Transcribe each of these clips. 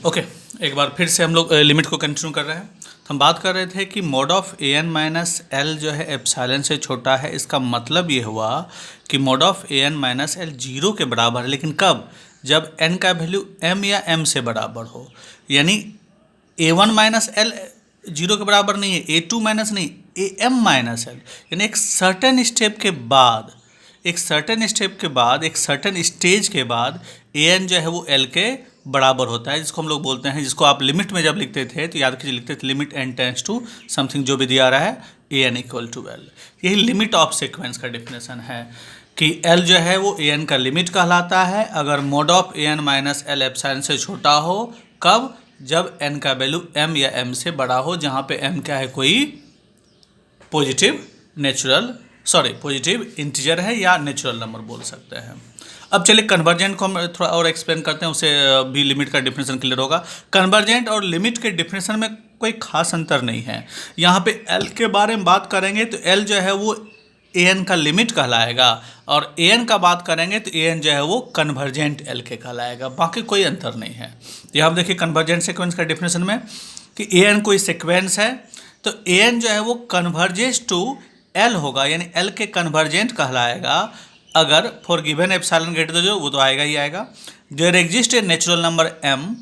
Okay, एक बार फिर से हम लोग लिमिट को कंटिन्यू कर रहे हैं। तो हम बात कर रहे थे कि mod of A N minus L जो है एप्सिलॉन से छोटा है। इसका मतलब ये हुआ कि mod of A N minus L zero के बराबर है, लेकिन कब? जब एन का वैल्यू एम या एम से बराबर हो। यानी ए वन माइनस एल जीरो के बराबर नहीं है, ए टू माइनस नहीं, ए एम माइनस एल। यानी एक सर्टेन स्टेप के बाद, एक सर्टेन स्टेज के बाद ए एन जो है वो एल के बराबर होता है, जिसको हम लोग बोलते हैं, जिसको आप लिमिट में जब लिखते थे तो याद कीजिए, लिखते थे limit N tends to something, जो भी दिया रहा है A N equal to L. यही लिमिट ऑफ सीक्वेंस का डिफिनेशन है कि एल जो है वो ए एन का लिमिट कहलाता है अगर mod of A N minus L epsilon से छोटा हो। कब? जब एन का वैल्यू एम या एम से बड़ा हो, जहाँ पे एम क्या है, कोई पॉजिटिव इंटीजर है या नेचुरल नंबर बोल सकते हैं। अब चलिए कन्वर्जेंट को हम थोड़ा और एक्सप्लेन करते हैं, उससे भी लिमिट का डिफिनेशन क्लियर होगा। कन्वर्जेंट और लिमिट के डिफिनेशन में कोई खास अंतर नहीं है। यहाँ पे एल के बारे में बात करेंगे तो एल जो है वो ए एन का लिमिट कहलाएगा, और ए एन का बात करेंगे तो ए एन जो है वो कन्वर्जेंट एल के कहलाएगा, बाकी कोई अंतर नहीं है। यहाँ देखिए कन्वर्जेंट सीक्वेंस का डिफिनेशन में कि ए एन कोई सीक्वेंस है तो ए एन जो है वो कन्वर्जेस टू एल होगा, यानी एल के कन्वर्जेंट कहलाएगा अगर फॉर गिवन एप्सिलॉन ग्रेटर जो वो तो आएगा ही आएगा। There exist a natural number M,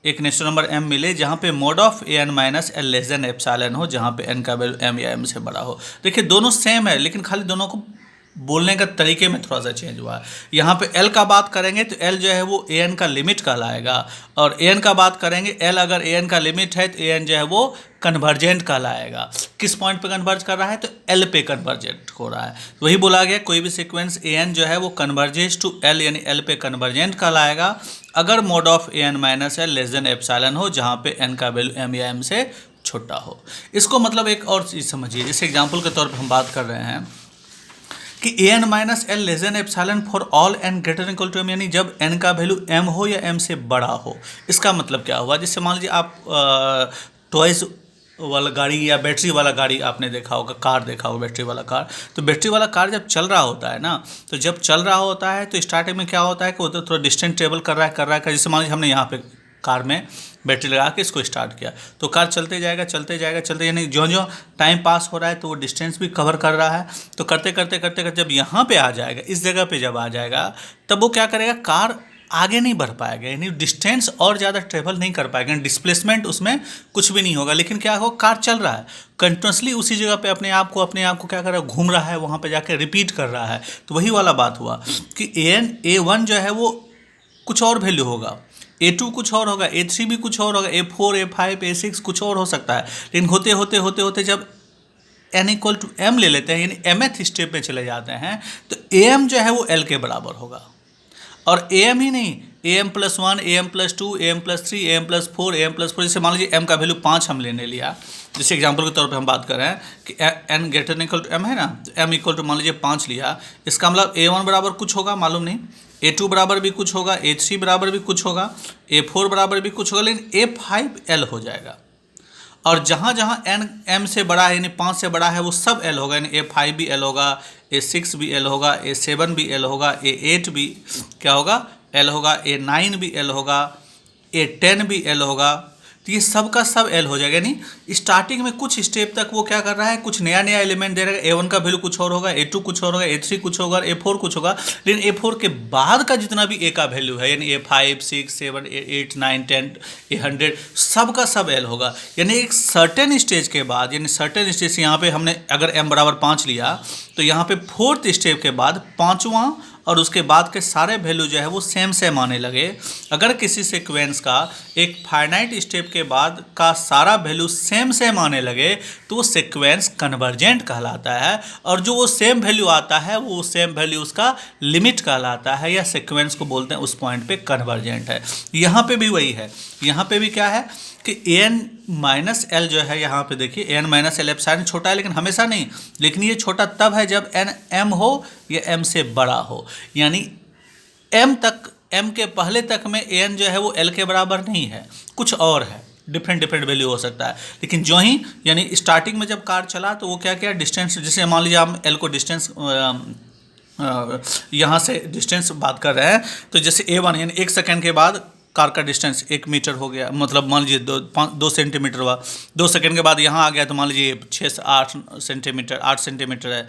एक नेचुरल नंबर एम मिले जहाँ पे mod of A N minus L less than epsilon हो, जहाँ पे एन का वैल्यू एम या एम से बड़ा हो। देखिए दोनों सेम है, लेकिन खाली दोनों को बोलने का तरीके में थोड़ा सा चेंज हुआ है। यहाँ पे एल का बात करेंगे तो एल जो है वो ए एन का लिमिट कहलाएगा, और ए एन का बात करेंगे एल अगर ए एन का लिमिट है तो ए एन जो है वो कन्वर्जेंट कहलाएगा। किस पॉइंट पे कन्वर्ज कर रहा है? तो एल पे कन्वर्जेंट हो रहा है। वही बोला गया कोई भी सीक्वेंस ए एन जो है वो कन्वर्जेस टू एल, यानी एल पे कन्वर्जेंट कहलाएगा अगर mod of A N minus L less than epsilon हो, जहाँ पे एन का वैल्यू एम या एम से छोटा हो। इसको मतलब एक और चीज़ समझिए, जैसे एग्जाम्पल के तौर पर हम बात कर रहे हैं कि a N minus L less than epsilon for all N greater equal to m, यानी जब एन का वैल्यू एम हो या एम से बड़ा हो। इसका मतलब क्या हुआ? जैसे मान लीजिए आप टॉयज वाला गाड़ी या बैटरी वाला गाड़ी आपने देखा होगा, कार देखा होगा, बैटरी वाला कार। तो बैटरी वाला कार जब चल रहा होता है ना, तो जब चल रहा होता है तो स्टार्टिंग में क्या होता है कि वो तो थोड़ा डिस्टेंस ट्रेवल कर रहा है। जैसे मान लीजिए हमने यहाँ पे कार में बैटरी लगा के इसको स्टार्ट किया तो कार चलते जाएगा, यानी जो जो टाइम पास हो रहा है तो वो डिस्टेंस भी कवर कर रहा है। तो करते करते जब यहाँ पे आ जाएगा, इस जगह पे जब आ जाएगा, तब वो क्या करेगा, कार आगे नहीं बढ़ पाएगा, यानी डिस्टेंस और ज़्यादा ट्रेवल नहीं कर पाएगा, डिस्प्लेसमेंट उसमें कुछ भी नहीं होगा। लेकिन क्या होगा, कार चल रहा है कंटिन्यूसली उसी जगह पे, अपने आप को क्या कर रहा है, घूम रहा है, वहाँ पे जाके रिपीट कर रहा है। तो वही वाला बात हुआ कि ए वन जो है वो कुछ और वैल्यू होगा, ए टू कुछ और होगा, ए थ्री भी कुछ और होगा, ए फोर, ए फाइव, ए सिक्स कुछ और हो सकता है। लेकिन होते जब एन इक्वल टू एम ले लेते हैं, यानी एमएथ स्टेप में चले जाते हैं, तो ए एम जो है वो एल के बराबर होगा। और ए एम ही नहीं, A M plus one, A M plus two, A M plus three, A M plus four, A M plus four. जैसे मान लीजिए एम का वैल्यू 5 हम लेने लिया, जैसे एग्जांपल के तौर पे हम बात कर रहे हैं कि N greater than equal to M है ना, तो एम इक्वल टू मान लीजिए 5 लिया। इसका मतलब ए वन बराबर कुछ होगा, मालूम नहीं, ए टू बराबर भी कुछ होगा, ए थ्री बराबर भी कुछ होगा, ए फोर बराबर भी कुछ होगा, लेकिन ए फाइव एल हो जाएगा। और जहाँ जहाँ एन एम से बड़ा है, यानी 5 से बड़ा है, वो सब एल होगा, यानी ए फाइव भी एल होगा, ए सिक्स भी एल होगा, ए सेवन भी एल होगा, ए एट भी क्या होगा, एल होगा, ए नाइन भी एल होगा, ए 10 भी एल होगा। तो ये सब का सब एल हो जाएगा। यानी स्टार्टिंग में कुछ स्टेप तक वो क्या कर रहा है, कुछ नया एलिमेंट दे रहा है। ए वन का वैल्यू कुछ और होगा, ए टू कुछ और होगा, ए थ्री कुछ होगा, ए फोर कुछ होगा, लेकिन ए फोर के बाद का जितना भी ए का वैल्यू है, यानी a five, six, seven, eight, nine, 10, a 100, सब का सब एल होगा। यानी एक सर्टेन स्टेज के बाद, यानी सर्टेन स्टेज से यहाँ पे हमने अगर एम बराबर 5 लिया, तो यहाँ पे फोर्थ स्टेप के बाद पाँचवां और उसके बाद के सारे वैल्यू जो है वो सेम आने लगे। अगर किसी सीक्वेंस का एक फाइनाइट स्टेप के बाद का सारा वैल्यू सेम आने लगे तो वो सीक्वेंस कन्वर्जेंट कहलाता है, और जो वो सेम वैल्यू आता है वो सेम वैल्यू उसका लिमिट कहलाता है, या सीक्वेंस को बोलते हैं उस पॉइंट पे कन्वर्जेंट है। यहाँ पे भी वही है, यहाँ पे भी क्या है कि ए एन माइनस एल जो है, यहाँ पे देखिए A N minus L epsilon छोटा है, लेकिन हमेशा नहीं, लेकिन ये छोटा तब है जब एन एम हो या एम से बड़ा हो। यानी एम तक, एम के पहले तक में ए एन जो है वो एल के बराबर नहीं है, कुछ और है, डिफरेंट वैल्यू हो सकता है। लेकिन जो ही यानी स्टार्टिंग में जब कार चला तो वो क्या डिस्टेंस, जैसे मान लीजिए हम एल को डिस्टेंस यहाँ से डिस्टेंस बात कर रहे हैं, तो जैसे ए वन यानी 1 सेकेंड के बाद कार का डिस्टेंस 1 मीटर हो गया, मतलब मान लीजिए 2 सेंटीमीटर हुआ, 2 सेकंड के बाद यहाँ आ गया तो मान लीजिए 6 से 8 सेंटीमीटर, 8 सेंटीमीटर है।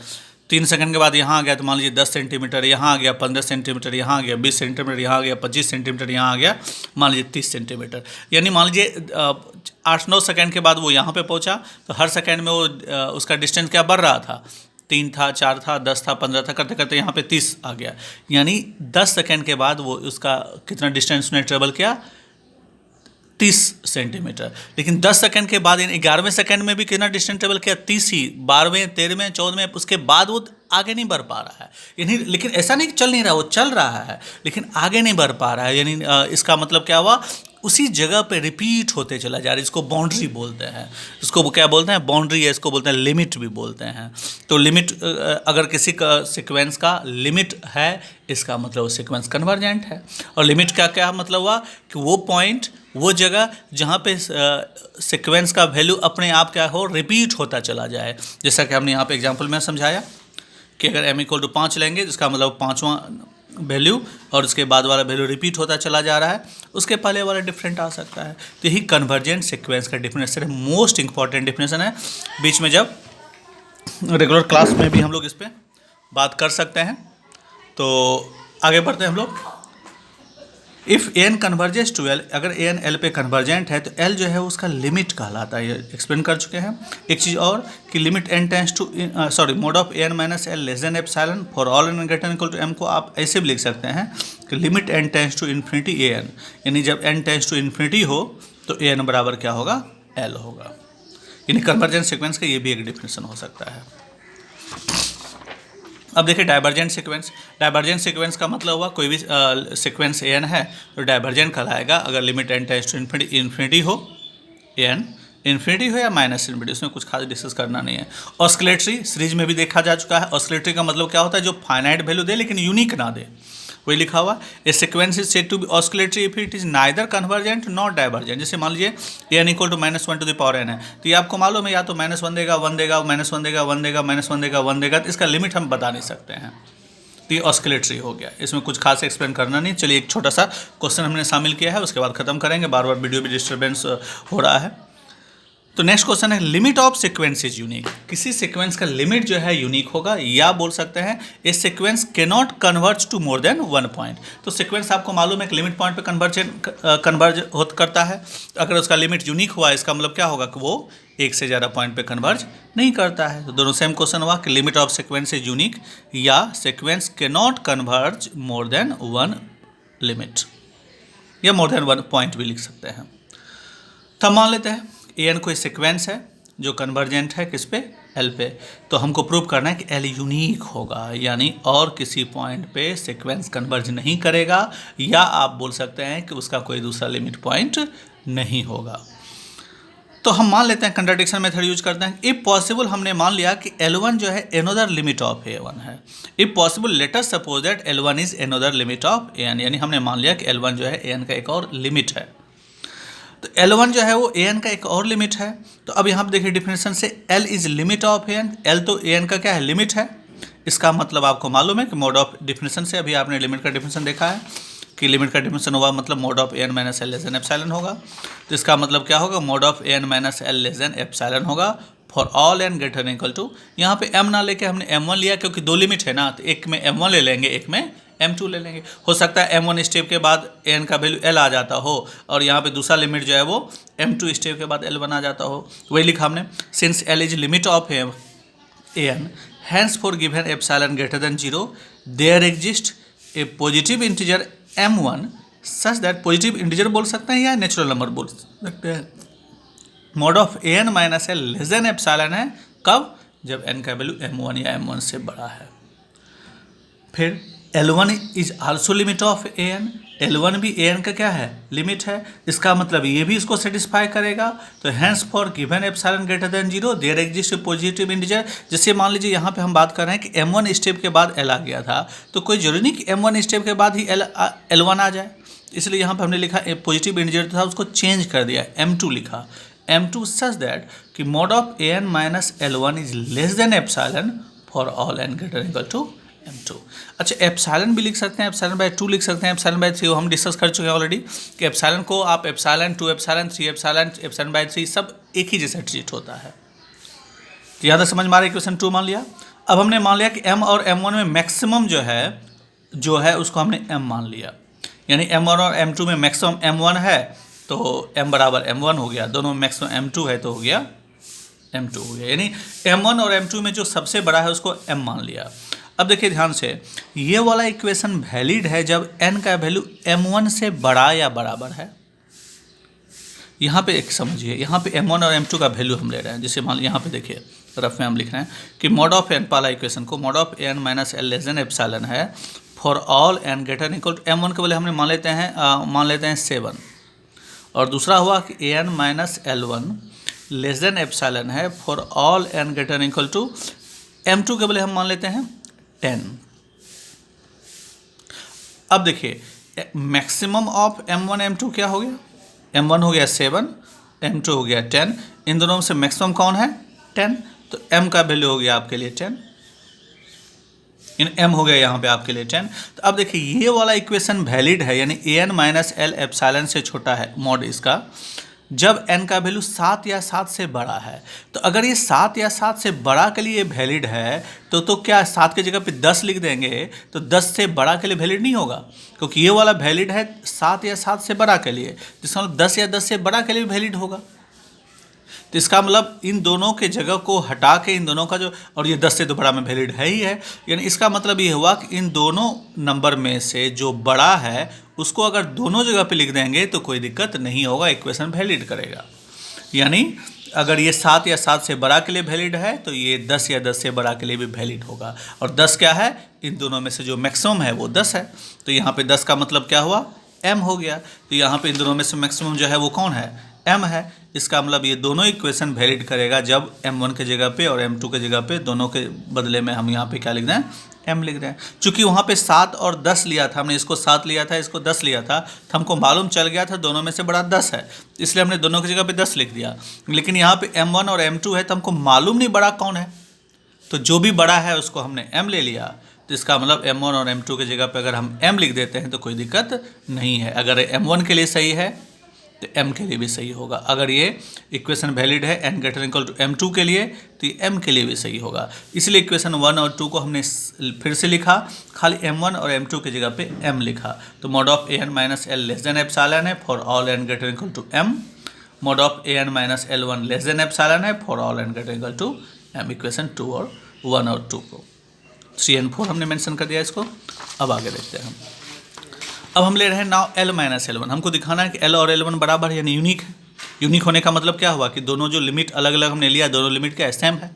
3 सेकंड के बाद यहाँ आ गया तो मान लीजिए 10 सेंटीमीटर, यहाँ आ गया 15 सेंटीमीटर, यहाँ आ गया 20 सेंटीमीटर, यहाँ आ गया 25 सेंटीमीटर, यहाँ आ गया मान लीजिए 30 सेंटीमीटर। यानी मान लीजिए 8-9 सेकंड के बाद वो यहाँ पे पहुँचा तो हर सेकंड में वो उसका डिस्टेंस क्या बढ़ रहा था, 3 था, 4 था, 10 था, 15 था, करते करते यहाँ पे 30 आ गया। यानी 10 सेकंड के बाद वो उसका कितना डिस्टेंस उसने ट्रेवल किया, 30 सेंटीमीटर। लेकिन 10 सेकंड के बाद यानी 11वें सेकंड में भी कितना डिस्टेंस ट्रेवल किया, 30 ही। 12वें, 13वें, 14वें, उसके बाद वो आगे नहीं बढ़ पा रहा है। यानी लेकिन ऐसा नहीं कि चल नहीं रहा, वो चल रहा है लेकिन आगे नहीं बढ़ पा रहा है। यानी इसका मतलब क्या हुआ, उसी जगह पे रिपीट होते चला जा रहा है। इसको बाउंड्री बोलते हैं। इसको क्या बोलते हैं, बाउंड्री है, इसको बोलते हैं लिमिट भी बोलते हैं। तो लिमिट अगर किसी का सीक्वेंस का लिमिट है, इसका मतलब वो सीक्वेंस कन्वर्जेंट है। और लिमिट का क्या मतलब हुआ कि वो पॉइंट, वो जगह जहाँ पे सीक्वेंस का वैल्यू अपने आप क्या हो, रिपीट होता चला जाए। जैसा कि हमने यहाँ पे एग्जांपल में समझाया कि अगर m=5 लेंगे जिसका मतलब 5वां वैल्यू और उसके बाद वाला वैल्यू रिपीट होता चला जा रहा है, उसके पहले वाला डिफरेंट आ सकता है। तो यही कन्वर्जेंट सीक्वेंस का डिफिनेशन है, मोस्ट इंपॉर्टेंट डिफिनेशन है। बीच में जब रेगुलर क्लास में भी हम लोग इस पर बात कर सकते हैं। तो आगे बढ़ते हैं हम लोग। If N converges to L, अगर एन एल पे कन्वर्जेंट है तो एल जो है उसका लिमिट कहलाता है। ये एक्सप्लेन कर चुके हैं। एक चीज़ और कि limit N tends to mod of N minus L less than epsilon for all N greater equal to M को आप ऐसे भी लिख सकते हैं कि limit N tends to infinity A N, यानी जब एन टेंस टू इन्फिनिटी हो तो ए एन बराबर क्या होगा, एल होगा। यानी कन्वर्जेंट सीक्वेंस का ये भी एक डिफिनेशन हो सकता है। अब देखिए डाइवर्जेंट सीक्वेंस। डाइवर्जेंट सीक्वेंस का मतलब हुआ कोई भी सीक्वेंस एन है तो डाइवर्जेंट कहलाएगा अगर limit N tends to infinity हो, एन इन्फिनिटी हो या माइनस इन्फिनिटी, उसमें कुछ खास डिस्कस करना नहीं है। ऑस्किलेटरी सीरीज में भी देखा जा चुका है। ऑस्किलेटरी का मतलब क्या होता है, जो फाइनाइट वैल्यू दे लेकिन यूनिक ना दे, वही लिखा हुआ। A sequence is said to be oscillatory if it is neither convergent not divergent. जैसे मान लीजिए n equal to -1 to the power n है, तो ये आपको मालूम है या तो -1 देगा, 1 देगा, -1 देगा, 1 देगा, -1 देगा, 1 देगा, तो इसका लिमिट हम बता नहीं सकते हैं। तो ये ऑस्किलेटरी हो गया, इसमें कुछ खास एक्सप्लेन करना नहीं। चलिए एक छोटा सा क्वेश्चन हमने शामिल किया है, उसके बाद खत्म करेंगे, बार बार वीडियो भी डिस्टर्बेंस हो रहा है। तो नेक्स्ट क्वेश्चन है limit of sequence is unique. किसी सीक्वेंस का लिमिट जो है यूनिक होगा, या बोल सकते हैं a sequence can not converge to more than 1 point. तो सीक्वेंस आपको मालूम है कि लिमिट पॉइंट पे कन्वर्ज करता है। अगर उसका लिमिट यूनिक हुआ, इसका मतलब क्या होगा कि वो एक से ज़्यादा पॉइंट पे कन्वर्ज नहीं करता है। तो दोनों सेम क्वेश्चन हुआ कि limit of sequence is unique या sequence can not converge more than 1 limit, या मोर देन 1 पॉइंट भी लिख सकते हैं। तो मान लेते हैं ए एन कोई सीक्वेंस है जो कन्वर्जेंट है किस पे, एल पे। तो हमको प्रूव करना है कि एल यूनिक होगा, यानी और किसी पॉइंट पे सीक्वेंस कन्वर्ज नहीं करेगा, या आप बोल सकते हैं कि उसका कोई दूसरा लिमिट पॉइंट नहीं होगा। तो हम मान लेते हैं कंट्राडिक्शन मेथड यूज करते हैं। इफ पॉसिबल, हमने मान लिया कि L1 जो है एनोदर लिमिट ऑफ A1 है। If possible let us suppose that L1 is another limit of AN, यानी हमने मान लिया कि L1 जो है AN का एक और लिमिट है। तो L1 जो है वो AN का एक और लिमिट है। तो अब यहाँ पे देखिए डिफिनेशन से L is limit of AN, L तो AN का क्या है, लिमिट है। इसका मतलब आपको मालूम है कि मोड ऑफ डिफिनेशन से अभी आपने लिमिट का डिफिनेशन देखा है कि लिमिट का डिफिनेशन हुआ मतलब mod of AN minus L less than epsilon होगा। तो इसका मतलब क्या होगा, mod of AN minus L less than epsilon होगा for all N greater than equal to. यहाँ पे m ना लेके हमने m1 लिया क्योंकि दो लिमिट है ना, तो एक में m1 ले लेंगे, एक में m2 ले लेंगे। हो सकता है m1 स्टेप के बाद n का वैल्यू l आ जाता हो और यहाँ पे दूसरा लिमिट जो है वो m2 स्टेप के बाद l1 आ जाता हो, वही लिखा हमने। Since l is limit of AN hence for given epsilon greater than 0 there exist a positive integer m1 such that, positive integer बोल सकते हैं या नेचुरल नंबर बोल सकते हैं। Mod of AN minus L less than epsilon है कब, जब n का वैल्यू m1 या m1 से बड़ा है। फिर L1 is also limit of AN, L1 भी AN का क्या है, लिमिट है। इसका मतलब ये भी इसको सेटिस्फाई करेगा। तो hence for given epsilon greater than 0 there exist positive integer. जैसे मान लीजिए यहाँ पे हम बात कर रहे हैं कि m1 स्टेप के बाद l आ गया था, तो कोई जरूरी नहीं कि m1 स्टेप के बाद ही L1 आ जाए। इसलिए यहाँ पे हमने लिखा पॉजिटिव इंटीजर था उसको चेंज कर दिया, m2 लिखा, m2 सच दैट कि mod of AN minus L1 is less than epsilon for all n greater equal to m2। अच्छा, एप्सिलॉन भी लिख सकते हैं, एप्सिलॉन बाय 2 लिख सकते हैं, एप्सिलॉन बाय 3 हम डिस्कस कर चुके हैं ऑलरेडी कि एप्सिलॉन को आप epsilon 2 epsilon 3 epsilon epsilon bye 3 सब एक ही जैसा ट्रीट होता है। तो यहाँ तक समझ में आ रहा है, इक्वेशन 2 मान लिया। अब हमने मान लिया कि m और m1 में मैक्सिमम जो है उसको हमने m मान लिया, यानी m1 और m2 में मैक्सिमम m1 है तो m बराबर m1 हो गया, दोनों में मैक्सिमम m2 है तो हो गया m2 हो गया, यानी m1 और m2 में जो सबसे बड़ा है उसको m मान लिया। अब देखिए ध्यान से, ये वाला इक्वेशन वैलिड है जब n का वैल्यू m1 से बड़ा या बराबर है। यहाँ पे एक समझिए, यहाँ पे m1 और m2 का वैल्यू हम ले रहे हैं, जैसे मान यहाँ पे देखिए रफ में हम लिख रहे हैं कि मॉड ऑफ n, पहला इक्वेशन को mod of n minus L less than epsilon है for all n greater equal to m1 के बदले हमने मान लेते हैं 7, और दूसरा हुआ कि an minus L1 less than epsilon है for all n greater equal to m2 के बदले हम मान लेते हैं 10। अब देखिए मैक्सिमम ऑफ m1 m2 क्या हो गया, m1 हो गया 7, m2 हो गया 10, इन दोनों में से मैक्सिमम कौन है 10, तो m का वैल्यू हो गया आपके लिए 10, इन m हो गया यहाँ पे आपके लिए 10। तो अब देखिए ये वाला इक्वेशन वैलिड है, यानी an माइनस एल एप्सिलॉन से छोटा है मॉड इसका, जब n का वैल्यू 7 या 7 से बड़ा है। तो अगर ये 7 या 7 से बड़ा के लिए वैलिड है तो क्या 7 की जगह पे 10 लिख देंगे तो 10 से बड़ा के लिए वैलिड नहीं होगा, क्योंकि ये वाला वैलिड है 7 या 7 से बड़ा के लिए, जिसका मतलब 10 या 10 से बड़ा के लिए वैलिड होगा। तो इसका मतलब इन दोनों के जगह को हटा के इन दोनों का जो, और ये 10 से तो बड़ा में वैलिड है ही है, यानी इसका मतलब ये हुआ कि इन दोनों नंबर में से जो बड़ा है उसको अगर दोनों जगह पे लिख देंगे तो कोई दिक्कत नहीं होगा, इक्वेशन वैलिड करेगा। यानी अगर ये 7 या 7 से बड़ा के लिए वैलिड है तो ये 10 या 10 से बड़ा के लिए भी वैलिड होगा, और 10 क्या है, इन दोनों में से जो मैक्सिमम है वो 10 है, तो यहाँ पे 10 का मतलब क्या हुआ m हो गया। तो यहाँ पे इन दोनों में से मैक्सिमम जो है वो कौन है, m है। इसका मतलब ये दोनों इक्वेशन वैलिड करेगा जब m1 के जगह पे और m2 के जगह पे दोनों के बदले में हम यहाँ पे क्या लिख रहे हैं, m लिख रहे हैं। चूंकि वहाँ पे 7 और 10 लिया था, हमने इसको 7 लिया था, इसको 10 लिया था, तो हमको मालूम चल गया था दोनों में से बड़ा 10 है, इसलिए हमने दोनों की जगह पे 10 लिख दिया। लेकिन यहाँ पे m1 और m2 है तो हमको मालूम नहीं बड़ा कौन है, तो जो भी बड़ा है उसको हमने m ले लिया। तो इसका मतलब m1 और m2 की जगह पे अगर हम m लिख देते हैं तो कोई दिक्कत नहीं है। अगर m1 के लिए सही है तो m के लिए भी सही होगा। अगर ये इक्वेशन वैलिड है n greater equal to m2 के लिए तो ये m के लिए भी सही होगा। इसलिए इक्वेशन 1 और 2 को हमने फिर से लिखा, खाली m1 और m2 की जगह पे m लिखा। तो mod of an minus L less than epsilon है for all n greater equal to m, mod of an minus L1 less than epsilon है for all n greater equal to m। Equation 2 और 1 और 2 को 3 and 4 हमने mention कर दिया इसको। अब आगे देखते हैं हम। अब हम ले रहे हैं नाउ L माइनस L1। हमको दिखाना है कि L और L1 बराबर है, यानी यूनिक है। यूनिक होने का मतलब क्या हुआ कि दोनों जो लिमिट अलग अलग हमने लिया, दोनों लिमिट क्या सेम है।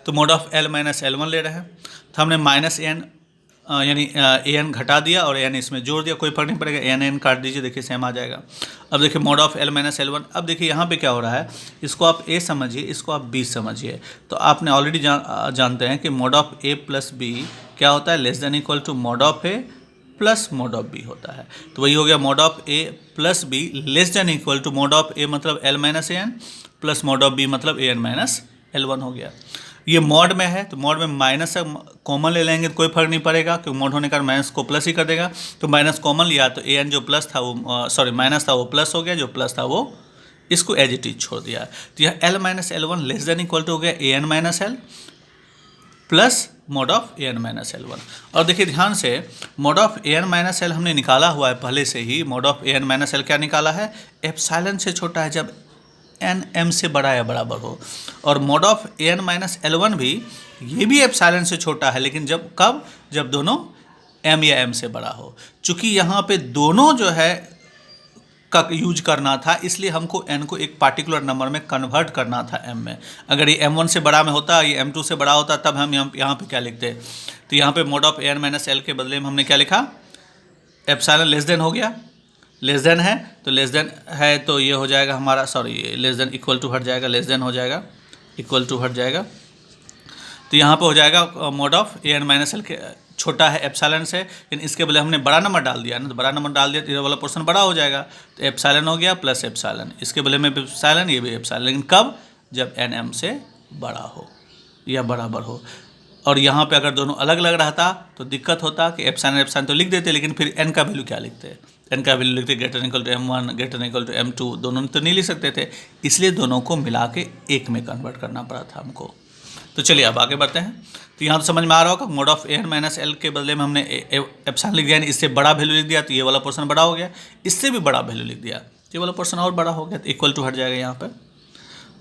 तो mod of L minus L1 ले रहे हैं, तो हमने माइनस एन यानी an घटा दिया और n इसमें जोड़ दिया, कोई फर्क नहीं पड़ेगा, n काट दीजिए, देखिए सेम आ जाएगा। अब देखिए mod of L minus L1। अब देखिए यहाँ पे क्या हो रहा है, इसको आप a समझिए, इसको आप b समझिए। तो आपने ऑलरेडी जानते हैं कि mod of a plus b क्या होता है, less than equal to mod of a plus mod of b होता है। तो वही हो गया mod of a plus b less than equal to mod of a मतलब L minus an plus mod of b मतलब an माइनस L1 हो गया। ये मॉड में है तो मॉड में माइनस कॉमन ले लेंगे तो कोई फर्क नहीं पड़ेगा, क्योंकि मॉड होने का माइनस को प्लस ही कर देगा। तो माइनस कॉमन लिया तो an जो प्लस था वो माइनस था वो प्लस हो गया, जो प्लस था वो इसको एज इट इज छोड़ दिया। तो यह L minus L1 less than equal to हो गया an minus L plus mod of an minus L1। और देखिए ध्यान से, mod of an minus L हमने निकाला हुआ है पहले से ही। Mod of an minus L क्या निकाला है, एप्सिलॉन से छोटा है जब n m से बड़ा या बराबर हो। और mod of an minus L1 भी, ये भी एप्सिलॉन से छोटा है, लेकिन जब दोनों m या m से बड़ा हो। चूँकि यहाँ पे दोनों जो है का यूज करना था, इसलिए हमको n को एक पार्टिकुलर नंबर में कन्वर्ट करना था m में। अगर ये m1 से बड़ा में होता, ये m2 से बड़ा होता, तब हम यहाँ पे क्या लिखते। तो यहाँ पे mod of an minus L के बदले में हमने क्या लिखा, एप्सिलॉन लेस देन हो गया, लेस देन है तो लेस देन है तो ये हो जाएगा हमारा, लेस देन इक्वल टू हट जाएगा, लेस देन हो जाएगा, इक्वल टू हट जाएगा। तो यहाँ पे हो जाएगा mod of an minus L के छोटा है एप्सिलॉन से, लेकिन इसके बदले हमने बड़ा नंबर डाल दिया ना, तो बड़ा नंबर डाल दिया तो ये वाला पोर्शन बड़ा हो जाएगा। तो एप्सिलॉन हो गया प्लस एप्सिलॉन, इसके बदले में एप्सिलॉन, ये भी एप्सिलॉन, लेकिन कब, जब n m से बड़ा हो या बराबर हो। और यहाँ पे अगर दोनों अलग अलग रहता तो दिक्कत होता कि एप्सिलॉन तो लिख देते, लेकिन फिर n का वैल्यू क्या लिखते, n का वैल्यू लिखते greater equal to m1 greater equal to m2, दोनों तो नहीं लिख सकते थे, इसलिए दोनों को मिला के एक में कन्वर्ट करना पड़ा था हमको। तो चलिए अब आगे बढ़ते हैं। तो यहाँ तो समझ में आ रहा होगा, mod of an minus L के बदले में हमने एप्सिलॉन लिख दिया, इससे बड़ा वैल्यू लिख दिया, तो ये वाला पोर्शन बड़ा हो गया, इससे भी बड़ा वैल्यू लिख दिया, ये वाला पोर्शन और बड़ा हो गया, तो इक्वल टू हट जाएगा यहाँ पर।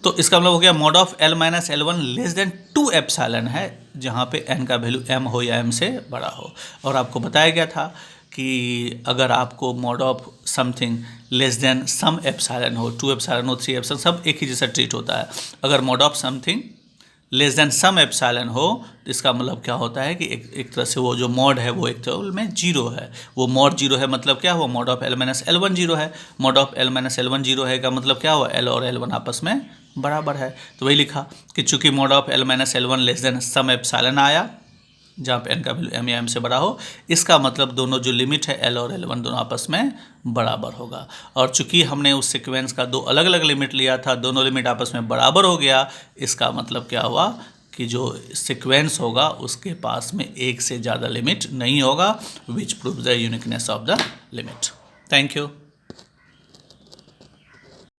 तो इसका मतलब हो गया mode of l minus L1 less then 2 epsilon है, जहाँ पे n का वैल्यू m हो या m से बड़ा हो। और आपको बताया गया था कि अगर आपको mod of something less than some epsilon हो, 2 एप्सिलॉन हो, 3 एप्सिलॉन, सब एक ही जैसा ट्रीट होता है। अगर mod of something less than some epsilon हो तो इसका मतलब क्या होता है कि एक तरह से वो जो मॉड है वो एक तरह में जीरो है, वो मॉड जीरो है, मतलब क्या हुआ, mod of l minus L1 zero है, mod of l minus L1 zero है का मतलब क्या हुआ, l और L1 आपस में बराबर है। तो वही लिखा कि चूंकि mod of l minus L1 less than some epsilon आया, जहाँ पे n का वैल्यू m या m से बड़ा हो, इसका मतलब दोनों जो लिमिट है l और L1 दोनों आपस में बराबर होगा। और चूंकि हमने उस सीक्वेंस का दो अलग अलग लिमिट लिया था, दोनों लिमिट आपस में बराबर हो गया, इसका मतलब क्या हुआ कि जो सीक्वेंस होगा उसके पास में एक से ज़्यादा लिमिट नहीं होगा, which proves the uniqueness of the limit. Thank you.